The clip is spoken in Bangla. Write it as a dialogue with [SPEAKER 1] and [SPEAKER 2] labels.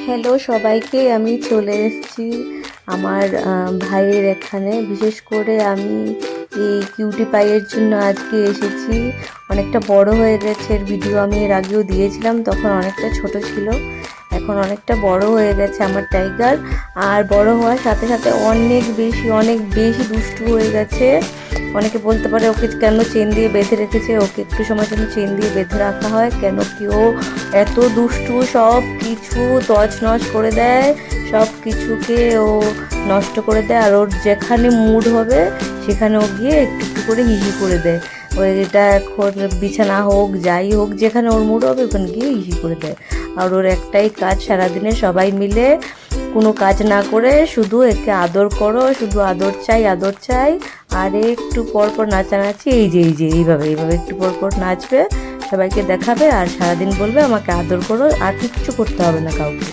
[SPEAKER 1] হ্যালো সবাইকে, আমি চলে এসেছি আমার ভাইয়ের এখানে। বিশেষ করে আমি এই কিউটি পাইয়ের জন্য আজকে এসেছি। অনেকটা বড় হয়ে গেছে, এর ভিডিও আমি এর আগেও দিয়েছিলাম, তখন অনেকটা ছোট ছিল। এখন অনেকটা বড় হয়ে গেছে আমার টাইগার। আর বড় হওয়ার সাথে সাথে অনেক বেশি দুষ্টু হয়ে গেছে। অনেকে বলতে পারে ওকে কেন চেন দিয়ে বেঁধে রেখেছে, ওকে একটু সময় জন্য চেন দিয়ে বেঁধে রাখা হয় কেন, কি ও এত দুষ্টু, সব কিছু তছনছ করে দেয়, সব কিছুকে ও নষ্ট করে দেয়। আর ওর যেখানে মুড হবে সেখানে ও গিয়ে একটু একটু করে হিহি করে দেয়। ওই এটা এখন বিছানা হোক যাই হোক, যেখানে ওর মুড হবে ওখানে গিয়ে হিহি করে দেয়। আর ওর একটাই কাজ, সারাদিনে সবাই মিলে কোনো কাজ না করে শুধু একে আদর করো, শুধু আদর চাই আদর চাই। আর একটু পর পর নাচানাচি, এই যে এইভাবে একটু পর পর নাচবে, সবাইকে দেখাবে আর সারাদিন বলবে আমাকে আদর করো, আর কিচ্ছু করতে হবে না কাউকে।